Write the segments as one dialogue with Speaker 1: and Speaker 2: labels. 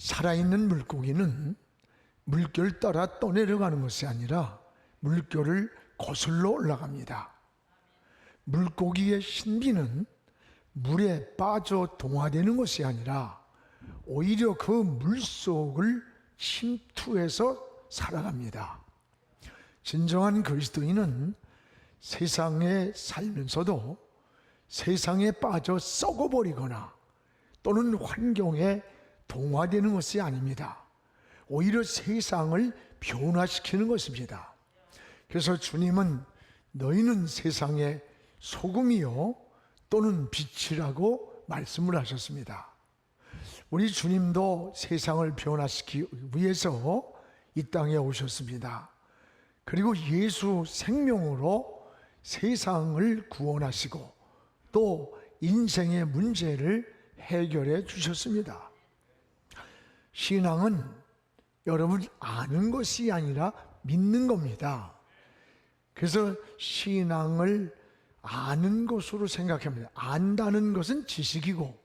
Speaker 1: 살아있는 물고기는 물결 따라 떠내려가는 것이 아니라 물결을 거슬러 올라갑니다. 물고기의 신비는 물에 빠져 동화되는 것이 아니라 오히려 그 물속을 침투해서 살아갑니다. 진정한 그리스도인은 세상에 살면서도 세상에 빠져 썩어버리거나 또는 환경에 동화되는 것이 아닙니다. 오히려 세상을 변화시키는 것입니다. 그래서 주님은 너희는 세상의 소금이요 또는 빛이라고 말씀을 하셨습니다. 우리 주님도 세상을 변화시키기 위해서 이 땅에 오셨습니다. 그리고 예수 생명으로 세상을 구원하시고 또 인생의 문제를 해결해 주셨습니다. 신앙은 여러분 아는 것이 아니라 믿는 겁니다. 그래서 신앙을 아는 것으로 생각합니다. 안다는 것은 지식이고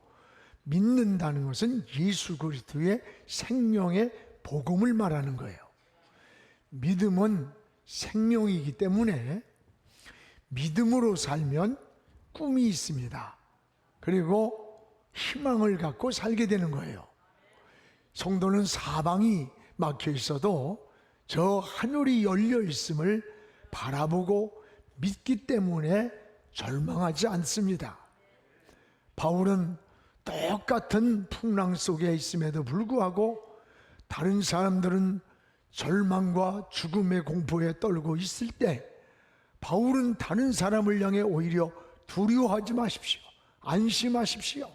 Speaker 1: 믿는다는 것은 예수 그리스도의 생명의 복음을 말하는 거예요. 믿음은 생명이기 때문에 믿음으로 살면 꿈이 있습니다. 그리고 희망을 갖고 살게 되는 거예요. 성도는 사방이 막혀 있어도 저 하늘이 열려 있음을 바라보고 믿기 때문에 절망하지 않습니다. 바울은 똑같은 풍랑 속에 있음에도 불구하고 다른 사람들은 절망과 죽음의 공포에 떨고 있을 때 바울은 다른 사람을 향해 오히려 두려워하지 마십시오. 안심하십시오.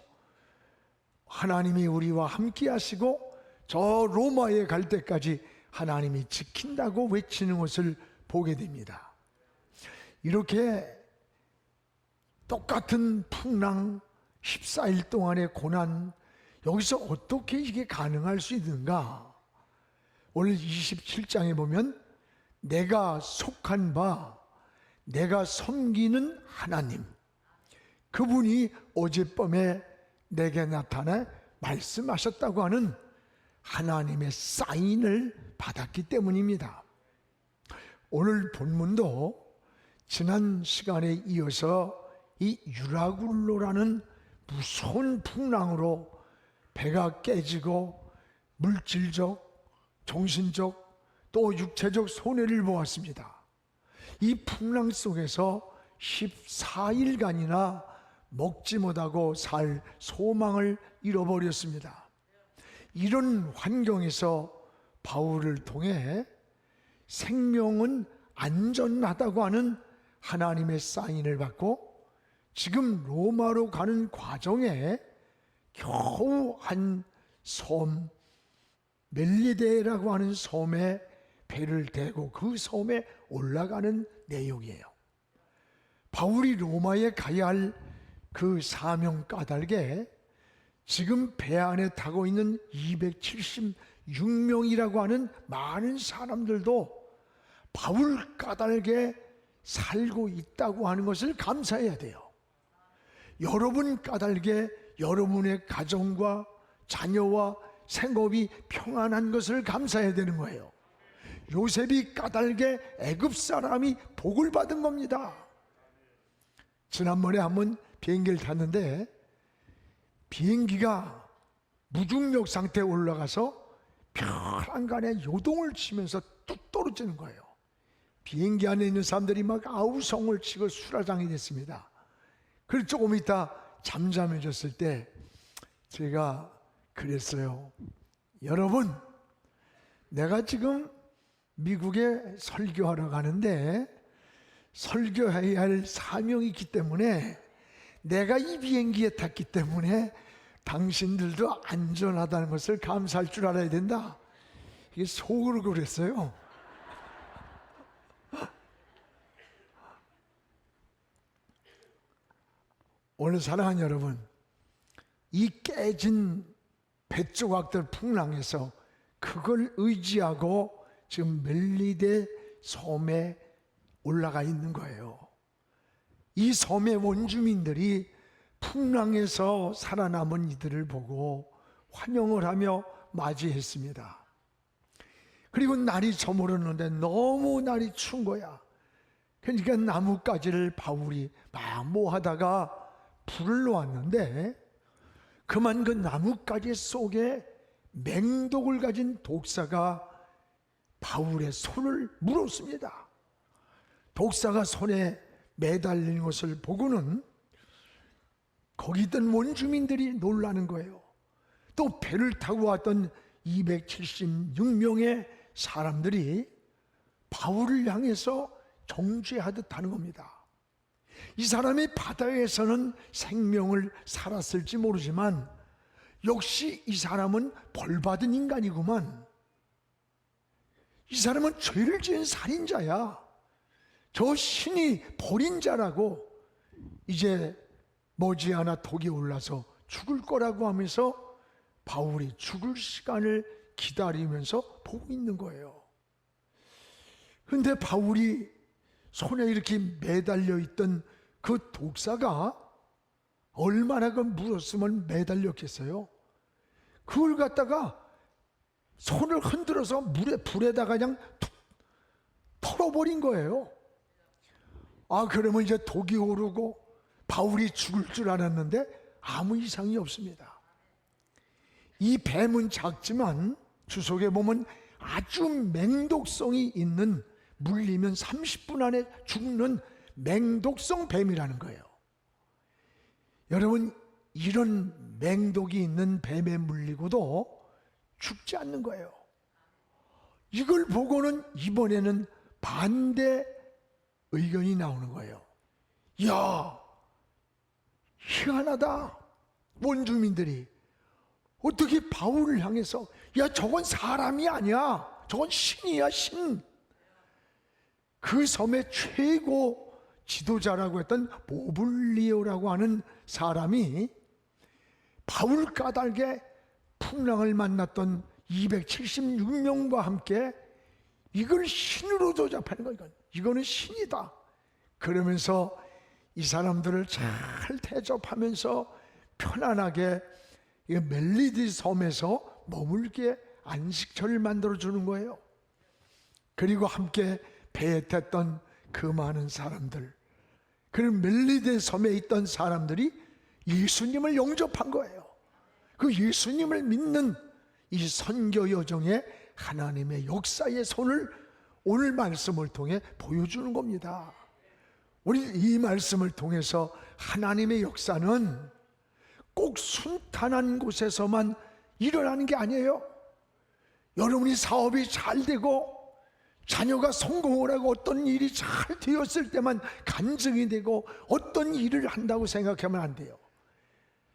Speaker 1: 하나님이 우리와 함께 하시고 저 로마에 갈 때까지 하나님이 지킨다고 외치는 것을 보게 됩니다. 이렇게 똑같은 풍랑 14일 동안의 고난, 여기서 어떻게 이게 가능할 수 있는가? 오늘 27장에 보면 내가 속한 바, 내가 섬기는 하나님, 그분이 어젯밤에 내게 나타나 말씀하셨다고 하는 하나님의 사인을 받았기 때문입니다. 오늘 본문도 지난 시간에 이어서 이 유라굴로라는 무서운 풍랑으로 배가 깨지고 물질적, 정신적, 또 육체적 손해를 보았습니다. 이 풍랑 속에서 14일간이나 먹지 못하고 살 소망을 잃어버렸습니다. 이런 환경에서 바울을 통해 생명은 안전하다고 하는 하나님의 사인을 받고 지금 로마로 가는 과정에 겨우 한 섬 멜리데라고 하는 섬에 배를 대고 그 섬에 올라가는 내용이에요. 바울이 로마에 가야 할 그 사명 까닭에 지금 배 안에 타고 있는 276명이라고 하는 많은 사람들도 바울 까닭에 살고 있다고 하는 것을 감사해야 돼요. 여러분 까닭에 여러분의 가정과 자녀와 생업이 평안한 것을 감사해야 되는 거예요. 요셉이 까닭에 애굽 사람이 복을 받은 겁니다. 지난번에 한번 비행기를 탔는데 비행기가 무중력 상태에 올라가서 별안간에 요동을 치면서 뚝 떨어지는 거예요. 비행기 안에 있는 사람들이 막 아우성을 치고 수라장이 됐습니다. 그리고 조금 있다 잠잠해졌을 때 제가 그랬어요. 여러분, 내가 지금 미국에 설교하러 가는데 설교해야 할 사명이 있기 때문에 내가 이 비행기에 탔기 때문에 당신들도 안전하다는 것을 감사할 줄 알아야 된다. 이게 속으로 그랬어요. 오늘 사랑하는 여러분, 이 깨진 뱃조각들 풍랑에서 그걸 의지하고 지금 멜리데 섬에 올라가 있는 거예요. 이 섬의 원주민들이 풍랑에서 살아남은 이들을 보고 환영을 하며 맞이했습니다. 그리고 날이 저물었는데 너무 날이 추운 거야. 그러니까 나뭇가지를 바울이 막 모아다가 불을 놓았는데 그만 그 나뭇가지 속에 맹독을 가진 독사가 바울의 손을 물었습니다. 독사가 손에 매달린 것을 보고는 거기 있던 원주민들이 놀라는 거예요. 또 배를 타고 왔던 276명의 사람들이 바울을 향해서 정죄하듯 하는 겁니다. 이 사람이 바다에서는 생명을 살았을지 모르지만 역시 이 사람은 벌받은 인간이구만. 이 사람은 죄를 지은 살인자야. 저 신이 버린 자라고 이제 머지않아 독이 올라서 죽을 거라고 하면서 바울이 죽을 시간을 기다리면서 보고 있는 거예요. 그런데 바울이 손에 이렇게 매달려 있던 그 독사가 얼마나 그 물었으면 매달렸겠어요. 그걸 갖다가 손을 흔들어서 불에다가 그냥 툭 털어버린 거예요. 아, 그러면 이제 독이 오르고 바울이 죽을 줄 알았는데 아무 이상이 없습니다. 이 뱀은 작지만 주석에 보면 아주 맹독성이 있는, 물리면 30분 안에 죽는 맹독성 뱀이라는 거예요. 여러분, 이런 맹독이 있는 뱀에 물리고도 죽지 않는 거예요. 이걸 보고는 이번에는 반대 의견이 나오는 거예요. 야, 희한하다. 원주민들이 어떻게 바울을 향해서, 야, 저건 사람이 아니야, 저건 신이야, 신. 그 섬의 최고 지도자라고 했던 보블리오라고 하는 사람이 바울 까닭에 풍랑을 만났던 276명과 함께 이걸 신으로 조잡하는 거야. 이거는 신이다. 그러면서 이 사람들을 잘 대접하면서 편안하게 멜리디 섬에서 머물게 안식처를 만들어주는 거예요. 그리고 함께 배에 탔던 그 많은 사람들, 그리고 멜리디 섬에 있던 사람들이 예수님을 영접한 거예요. 그 예수님을 믿는 이 선교 여정에 하나님의 역사의 손을 오늘 말씀을 통해 보여주는 겁니다. 우리 이 말씀을 통해서 하나님의 역사는 꼭 순탄한 곳에서만 일어나는 게 아니에요. 여러분이 사업이 잘 되고 자녀가 성공을 하고 어떤 일이 잘 되었을 때만 간증이 되고 어떤 일을 한다고 생각하면 안 돼요.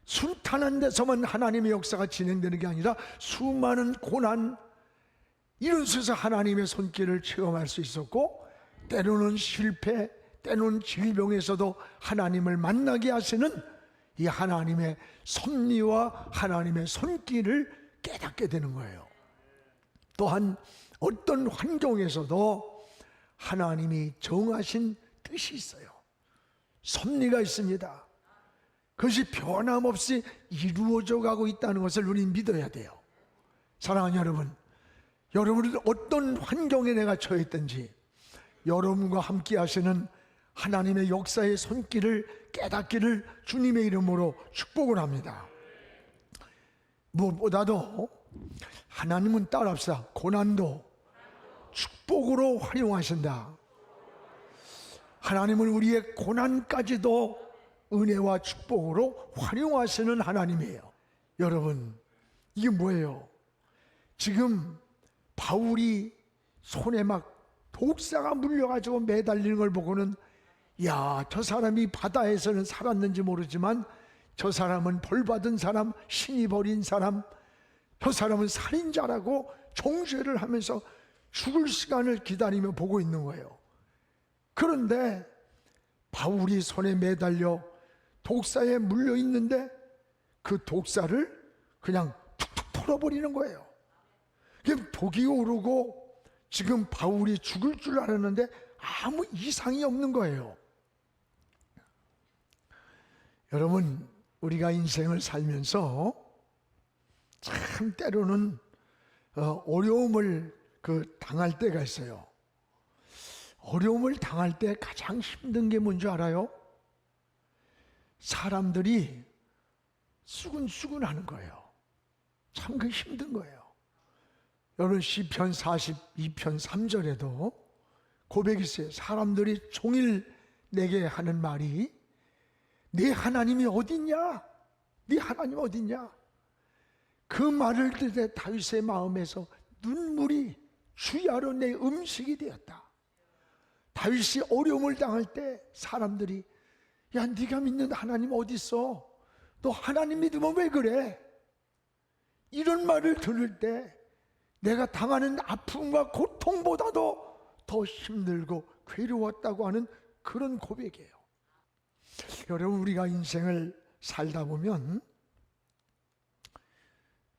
Speaker 1: 순탄한 데서만 하나님의 역사가 진행되는 게 아니라 수많은 고난, 이런 속에서 하나님의 손길을 체험할 수 있었고, 때로는 실패, 때로는 질병에서도 하나님을 만나게 하시는 이 하나님의 섭리와 하나님의 손길을 깨닫게 되는 거예요. 또한 어떤 환경에서도 하나님이 정하신 뜻이 있어요. 섭리가 있습니다. 그것이 변함없이 이루어져 가고 있다는 것을 우리는 믿어야 돼요. 사랑하는 여러분, 여러분은 어떤 환경에 내가 처해 있든지 여러분과 함께 하시는 하나님의 역사의 손길을 깨닫기를 주님의 이름으로 축복을 합니다. 무엇보다도 하나님은 따라합시다. 고난도 축복으로 활용하신다. 하나님은 우리의 고난까지도 은혜와 축복으로 활용하시는 하나님이에요. 여러분, 이게 뭐예요? 지금 바울이 손에 막 독사가 물려가지고 매달리는 걸 보고는, 야, 저 사람이 바다에서는 살았는지 모르지만 저 사람은 벌받은 사람, 신이 버린 사람, 저 사람은 살인자라고 정죄를 하면서 죽을 시간을 기다리며 보고 있는 거예요. 그런데 바울이 손에 매달려 독사에 물려 있는데 그 독사를 그냥 툭툭 털어버리는 거예요. 독이 오르고 지금 바울이 죽을 줄 알았는데 아무 이상이 없는 거예요. 여러분, 우리가 인생을 살면서 참 때로는 어려움을 당할 때가 있어요. 어려움을 당할 때 가장 힘든 게 뭔지 알아요? 사람들이 수근수근하는 거예요. 참 그 힘든 거예요. 여러분 시편 42편 3절에도 고백이 있어요. 사람들이 종일 내게 하는 말이 네 하나님이 어딨냐? 네 하나님 어딨냐? 그 말을 듣때 다윗의 마음에서 눈물이 주야로 내 음식이 되었다. 다윗이 어려움을 당할 때 사람들이 야 네가 믿는 하나님 어디 있어? 너 하나님 믿으면 왜 그래? 이런 말을 들을 때 내가 당하는 아픔과 고통보다도 더 힘들고 괴로웠다고 하는 그런 고백이에요. 여러분 우리가 인생을 살다 보면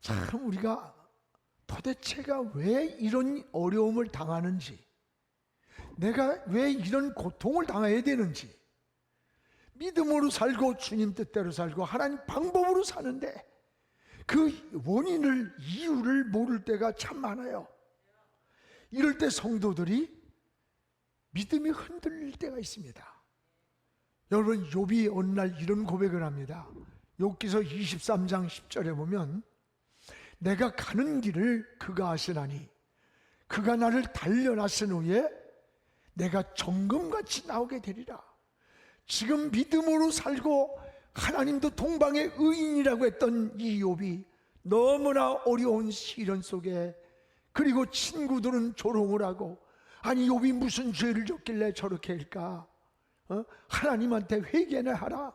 Speaker 1: 참 우리가 도대체가 왜 이런 어려움을 당하는지, 내가 왜 이런 고통을 당해야 되는지, 믿음으로 살고 주님 뜻대로 살고 하나님 방법으로 사는데 그 원인을, 이유를 모를 때가 참 많아요. 이럴 때 성도들이 믿음이 흔들릴 때가 있습니다. 여러분 욥이 어느 날 이런 고백을 합니다. 욥기서 23장 10절에 보면 내가 가는 길을 그가 아시나니 그가 나를 단련하신 후에 내가 정금같이 나오게 되리라. 지금 믿음으로 살고 하나님도 동방의 의인이라고 했던 이 욥이 너무나 어려운 시련 속에, 그리고 친구들은 조롱을 하고 아니 욥이 무슨 죄를 졌길래 저렇게 할까? 하나님한테 회개나 하라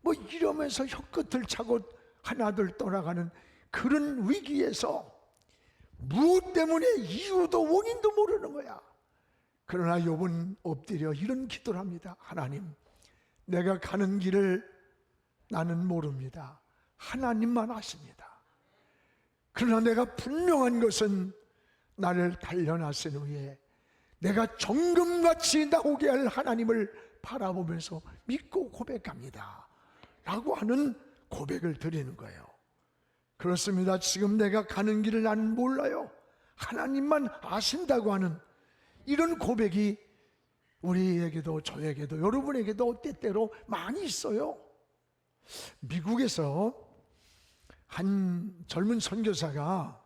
Speaker 1: 뭐 이러면서 혀끝을 차고 하나둘 떠나가는 그런 위기에서 무엇 때문에 이유도 원인도 모르는 거야. 그러나 욥은 엎드려 이런 기도를 합니다. 하나님, 내가 가는 길을 나는 모릅니다. 하나님만 아십니다. 그러나 내가 분명한 것은 나를 단련하신 후에 내가 정금같이 나오게 할 하나님을 바라보면서 믿고 고백합니다 라고 하는 고백을 드리는 거예요. 그렇습니다. 지금 내가 가는 길을 나는 몰라요. 하나님만 아신다고 하는 이런 고백이 우리에게도 저에게도 여러분에게도 때때로 많이 있어요. 미국에서 한 젊은 선교사가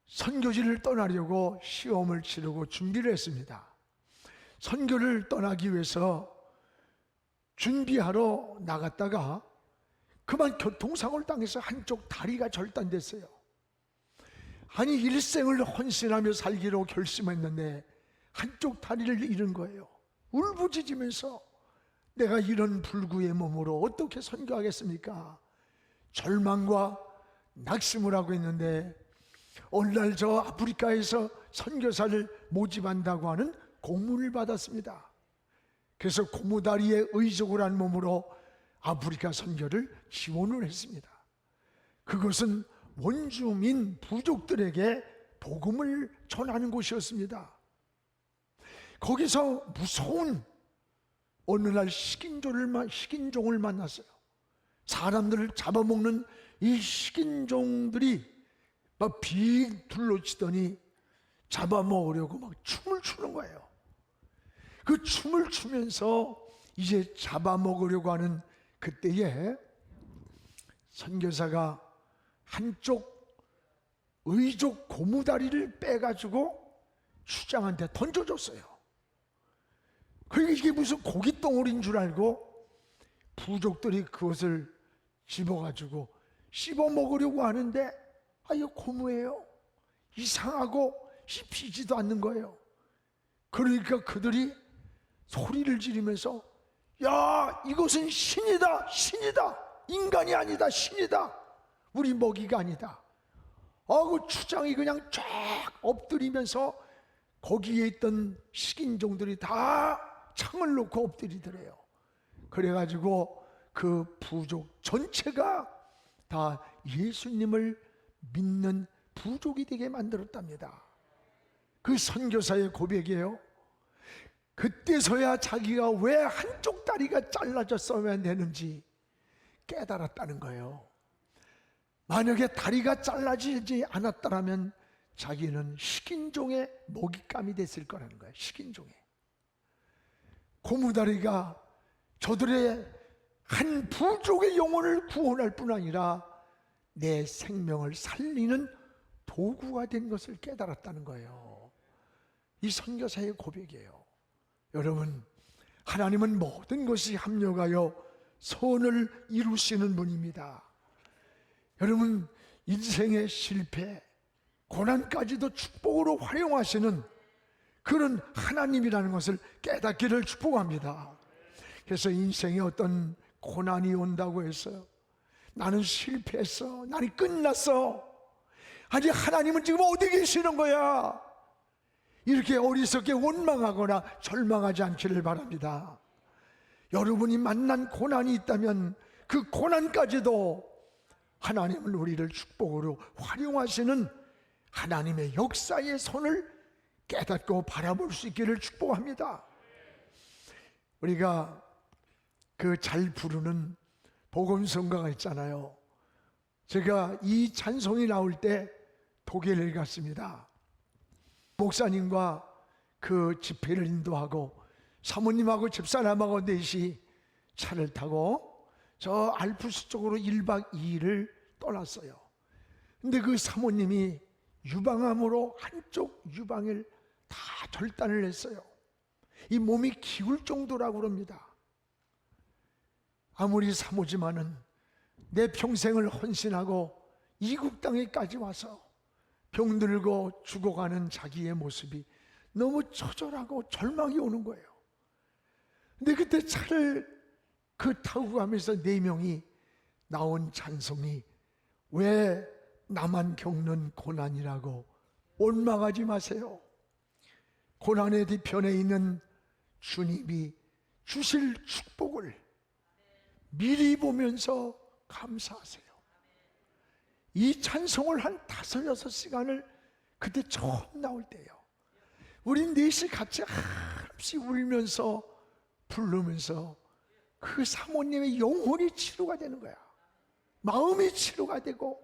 Speaker 1: 선교지를 떠나려고 시험을 치르고 준비를 했습니다. 선교를 떠나기 위해서 준비하러 나갔다가 그만 교통사고를 당해서 한쪽 다리가 절단됐어요. 아니 일생을 헌신하며 살기로 결심했는데 한쪽 다리를 잃은 거예요. 울부짖으면서 내가 이런 불구의 몸으로 어떻게 선교하겠습니까? 절망과 낙심을 하고 있는데 어느 날 저 아프리카에서 선교사를 모집한다고 하는 공문을 받았습니다. 그래서 고무다리에 의족을 한 몸으로 아프리카 선교를 지원을 했습니다. 그것은 원주민 부족들에게 복음을 전하는 곳이었습니다. 거기서 무서운 어느 날 식인종을 만났어요. 사람들을 잡아먹는 이 식인종들이 막 빙 둘러치더니 잡아먹으려고 막 춤을 추는 거예요. 그 춤을 추면서 이제 잡아먹으려고 하는 그때에 선교사가 한쪽 의족 고무다리를 빼가지고 추장한테 던져줬어요. 그러니까 이게 무슨 고깃덩어리인 줄 알고 부족들이 그것을 집어가지고 씹어먹으려고 하는데 이거 고무예요. 이상하고 씹히지도 않는 거예요. 그러니까 그들이 소리를 지르면서 야 이것은 신이다, 신이다, 인간이 아니다, 신이다, 우리 먹이가 아니다. 그 추장이 그냥 쫙 엎드리면서 거기에 있던 식인종들이 다 창을 놓고 엎드리더래요. 그래가지고 그 부족 전체가 다 예수님을 믿는 부족이 되게 만들었답니다. 그 선교사의 고백이에요. 그때서야 자기가 왜 한쪽 다리가 잘라졌어야 되는지 깨달았다는 거예요. 만약에 다리가 잘라지지 않았더라면 자기는 식인종의 먹잇감이 됐을 거라는 거예요. 식인종의. 고무다리가 저들의 한 부족의 영혼을 구원할 뿐 아니라 내 생명을 살리는 도구가 된 것을 깨달았다는 거예요. 이 선교사의 고백이에요. 여러분, 하나님은 모든 것이 합력하여 선을 이루시는 분입니다. 여러분, 인생의 실패, 고난까지도 축복으로 활용하시는 그런 하나님이라는 것을 깨닫기를 축복합니다. 그래서 인생에 어떤 고난이 온다고 해서 나는 실패했어, 나는 끝났어, 아니 하나님은 지금 어디 계시는 거야, 이렇게 어리석게 원망하거나 절망하지 않기를 바랍니다. 여러분이 만난 고난이 있다면 그 고난까지도 하나님은 우리를 축복으로 활용하시는 하나님의 역사의 손을 깨닫고 바라볼 수 있기를 축복합니다. 우리가 그 잘 부르는 복음성가가 있잖아요. 제가 이 찬송이 나올 때 독일을 갔습니다. 목사님과 그 집회를 인도하고 사모님하고 집사람하고 넷이 차를 타고 저 알프스 쪽으로 1박 2일을 떠났어요. 근데 그 사모님이 유방암으로 한쪽 유방을 다 절단을 했어요. 이 몸이 기울 정도라고 그럽니다. 아무리 사모지만은 내 평생을 헌신하고 이국 땅에까지 와서 병들고 죽어가는 자기의 모습이 너무 처절하고 절망이 오는 거예요. 근데 그때 차를 타고 가면서 4명이 나온 찬송이 왜 나만 겪는 고난이라고 원망하지 마세요. 고난의 뒤편에 있는 주님이 주실 축복을 미리 보면서 감사하세요. 이 찬송을 한 5-6시간을 그때 처음 나올 때예요. 우리 넷이 같이 한없이 울면서 부르면서 그 사모님의 영혼이 치료가 되는 거야. 마음이 치료가 되고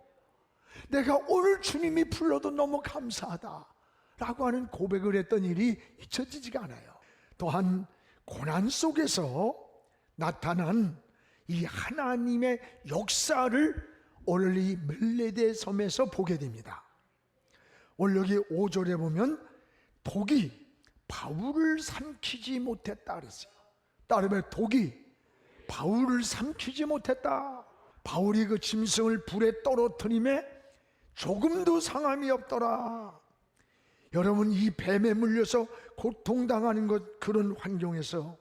Speaker 1: 내가 오늘 주님이 불러도 너무 감사하다 라고 하는 고백을 했던 일이 잊혀지지가 않아요. 또한 고난 속에서 나타난 이 하나님의 역사를 오늘 이 멜레데 섬에서 보게 됩니다. 오늘 여기 5절에 보면 독이 바울을 삼키지 못했다 그랬어요. 따르면 독이 바울을 삼키지 못했다. 바울이 그 짐승을 불에 떨어뜨림에 조금도 상함이 없더라. 여러분, 이 뱀에 물려서 고통당하는 것, 그런 환경에서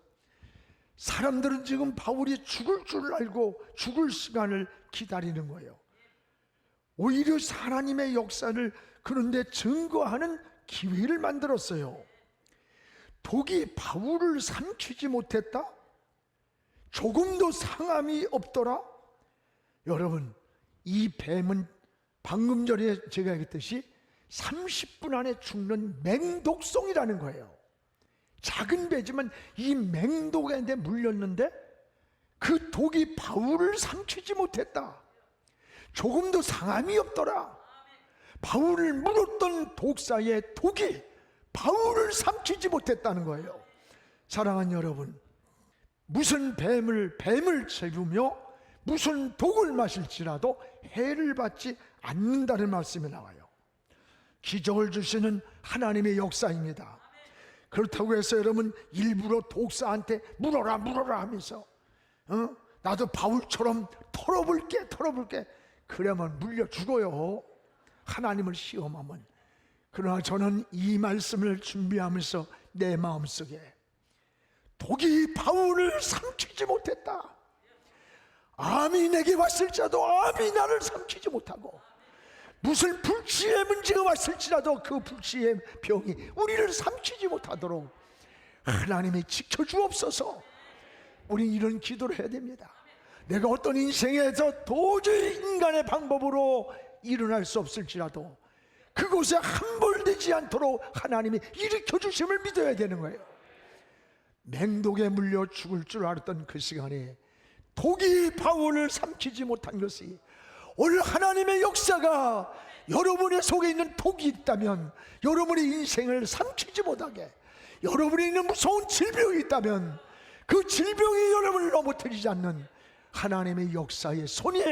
Speaker 1: 사람들은 지금 바울이 죽을 줄 알고 죽을 시간을 기다리는 거예요. 오히려 하나님의 역사를 그런데 증거하는 기회를 만들었어요. 독이 바울을 삼키지 못했다? 조금도 상함이 없더라? 여러분, 이 뱀은 방금 전에 제가 얘기했듯이 30분 안에 죽는 맹독성이라는 거예요. 작은 배지만 이 맹독에 물렸는데 그 독이 바울을 삼키지 못했다. 조금도 상함이 없더라. 바울을 물었던 독사의 독이 바울을 삼키지 못했다는 거예요. 사랑하는 여러분, 무슨 뱀을 채우며 무슨 독을 마실지라도 해를 받지 않는다는 말씀이 나와요. 기적을 주시는 하나님의 역사입니다. 그렇다고 해서 여러분 일부러 독사한테 물어라 하면서 나도 바울처럼 털어볼게 그러면 물려 죽어요. 하나님을 시험하면. 그러나 저는 이 말씀을 준비하면서 내 마음속에 독이 바울을 삼키지 못했다. 암이 내게 왔을지라도 암이 나를 삼키지 못하고, 무슨 불치의 문제가 왔을지라도 그 불치의 병이 우리를 삼키지 못하도록 하나님이 지켜주옵소서. 우리 이런 기도를 해야 됩니다. 내가 어떤 인생에서 도저히 인간의 방법으로 일어날 수 없을지라도 그곳에 함몰되지 않도록 하나님이 일으켜 주심을 믿어야 되는 거예요. 맹독에 물려 죽을 줄 알았던 그 시간에 독이 바울을 삼키지 못한 것이 오늘 하나님의 역사가 여러분의 속에 있는 독이 있다면, 여러분의 인생을 삼키지 못하게, 여러분에 있는 무서운 질병이 있다면 그 질병이 여러분을 넘어뜨리지 않는 하나님의 역사의 손이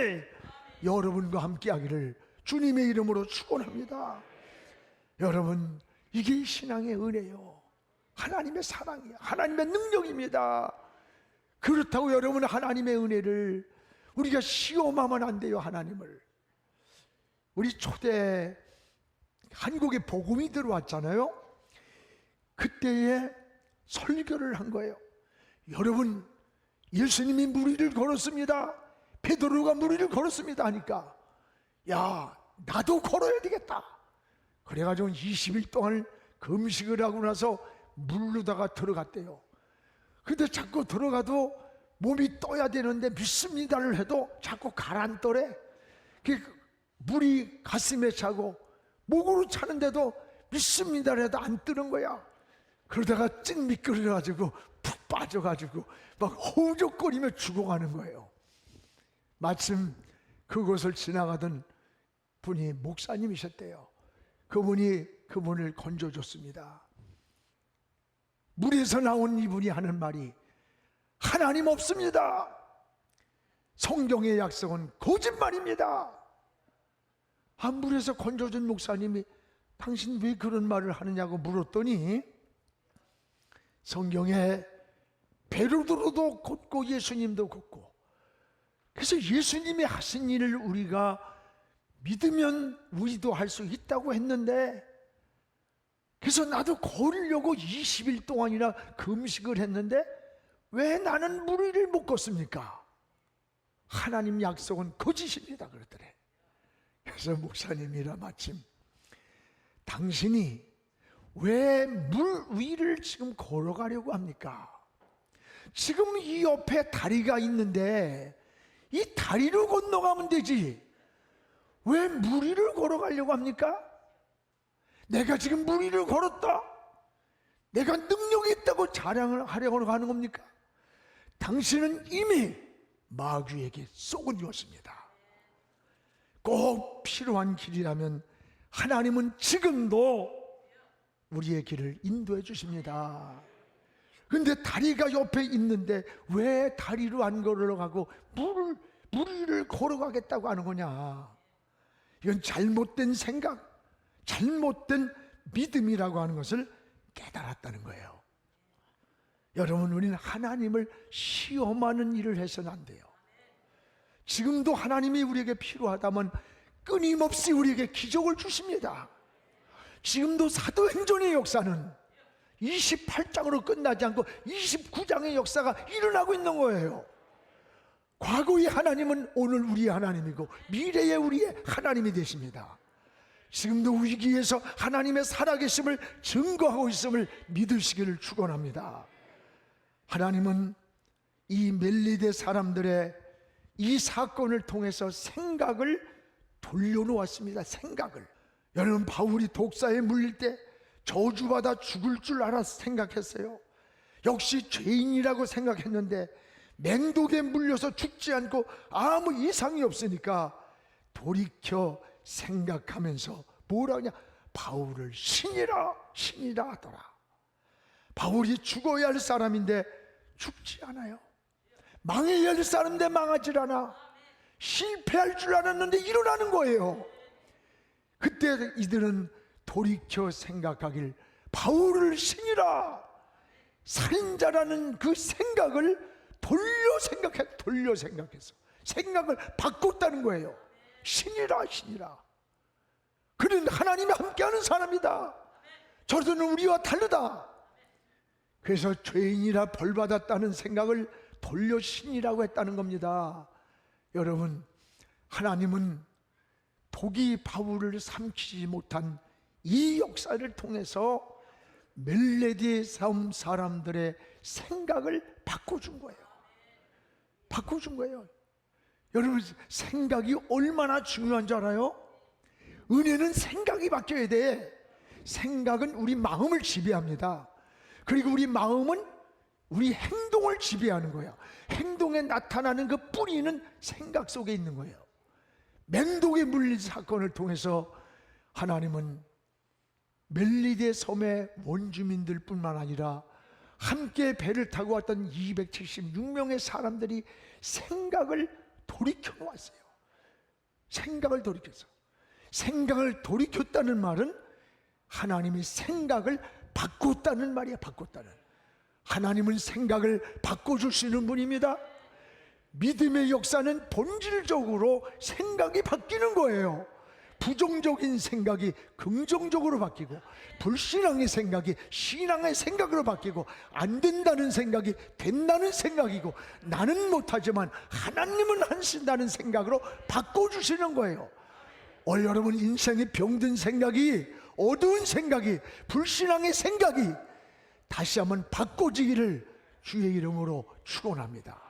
Speaker 1: 여러분과 함께 하기를 주님의 이름으로 축원합니다. 여러분, 이게 신앙의 은혜요, 하나님의 사랑이에요, 하나님의 능력입니다. 그렇다고 여러분, 하나님의 은혜를 우리가 시험하면 안 돼요. 하나님을, 우리 초대 한국에 복음이 들어왔잖아요. 그때에 설교를 한 거예요. 여러분, 예수님이 무리를 걸었습니다, 베드로가 무리를 걸었습니다 하니까, 야, 나도 걸어야 되겠다. 그래가지고 20일 동안 금식을 하고 나서 물로다가 들어갔대요. 근데 자꾸 들어가도 몸이 떠야 되는데 믿습니다를 해도 자꾸 가라앉더래. 물이 가슴에 차고 목으로 차는데도 믿습니다를 해도 안 뜨는 거야. 그러다가 찡 미끄러져가지고 푹 빠져가지고 막 허우적거리며 죽어가는 거예요. 마침 그곳을 지나가던 분이 목사님이셨대요. 그분이 그분을 건져줬습니다. 물에서 나온 이분이 하는 말이, 하나님 없습니다, 성경의 약속은 거짓말입니다. 물에서 건져준 목사님이 당신 왜 그런 말을 하느냐고 물었더니, 성경에 베드로도 걷고 예수님도 걷고, 그래서 예수님이 하신 일을 우리가 믿으면 우리도 할 수 있다고 했는데, 그래서 나도 걸으려고 20일 동안이나 금식을 했는데 왜 나는 무리를 못 걷습니까? 하나님 약속은 거짓입니다 그러더래. 그래서 목사님이라 마침, 당신이 왜 물 위를 지금 걸어가려고 합니까? 지금 이 옆에 다리가 있는데 이 다리를 건너가면 되지, 왜 물 위를 걸어가려고 합니까? 내가 지금 물 위를 걸었다, 내가 능력이 있다고 자랑을 하려고 하는 겁니까? 당신은 이미 마귀에게 쏘그리웠습니다. 꼭 필요한 길이라면 하나님은 지금도 우리의 길을 인도해 주십니다. 그런데 다리가 옆에 있는데 왜 다리로 안 걸어가고 물 위를 걸어가겠다고 하는 거냐? 이건 잘못된 생각, 잘못된 믿음이라고 하는 것을 깨달았다는 거예요. 여러분, 우리는 하나님을 시험하는 일을 해서는 안 돼요. 지금도 하나님이 우리에게 필요하다면 끊임없이 우리에게 기적을 주십니다. 지금도 사도행전의 역사는 28장으로 끝나지 않고 29장의 역사가 일어나고 있는 거예요. 과거의 하나님은 오늘 우리의 하나님이고 미래의 우리의 하나님이 되십니다. 지금도 위기에서 하나님의 살아계심을 증거하고 있음을 믿으시기를 축원합니다. 하나님은 이 멜리데 사람들의 이 사건을 통해서 생각을 돌려놓았습니다. 생각을. 여러분, 바울이 독사에 물릴 때 저주받아 죽을 줄 알아서 생각했어요. 역시 죄인이라고 생각했는데 맹독에 물려서 죽지 않고 아무 이상이 없으니까 돌이켜 생각하면서 뭐라 하냐, 바울을 신이라 하더라. 바울이 죽어야 할 사람인데 죽지 않아요. 망해야 할 사람인데 망하질 않아. 실패할 줄 알았는데 일어나는 거예요. 그때 이들은 돌이켜 생각하길, 바울을 신이라, 살인자라는 그 생각을 돌려 생각해서 생각을 바꿨다는 거예요. 신이라. 그는 하나님이 함께하는 사람이다. 저들은 우리와 다르다. 그래서 죄인이라 벌받았다는 생각을 돌려 신이라고 했다는 겁니다. 여러분, 하나님은 독이 바울을 삼키지 못한 이 역사를 통해서 멜레디의 삶 사람들의 생각을 바꿔준 거예요. 여러분, 생각이 얼마나 중요한 줄 알아요? 은혜는 생각이 바뀌어야 돼. 생각은 우리 마음을 지배합니다. 그리고 우리 마음은 우리 행동을 지배하는 거예요. 행동에 나타나는 그 뿌리는 생각 속에 있는 거예요. 맹독에 물린 사건을 통해서 하나님은 멜리데 섬의 원주민들 뿐만 아니라 함께 배를 타고 왔던 276명의 사람들이 생각을 돌이켜 놓았어요. 생각을 돌이켰어. 생각을 돌이켰다는 말은 하나님이 생각을 바꿨다는 말이야. 바꿨다는. 하나님은 생각을 바꿔줄 수 있는 분입니다. 믿음의 역사는 본질적으로 생각이 바뀌는 거예요. 부정적인 생각이 긍정적으로 바뀌고, 불신앙의 생각이 신앙의 생각으로 바뀌고, 안 된다는 생각이 된다는 생각이고, 나는 못하지만 하나님은 하신다는 생각으로 바꿔주시는 거예요. 오늘 여러분 인생에 병든 생각이, 어두운 생각이, 불신앙의 생각이 다시 한번 바꿔지기를 주의 이름으로 축원합니다.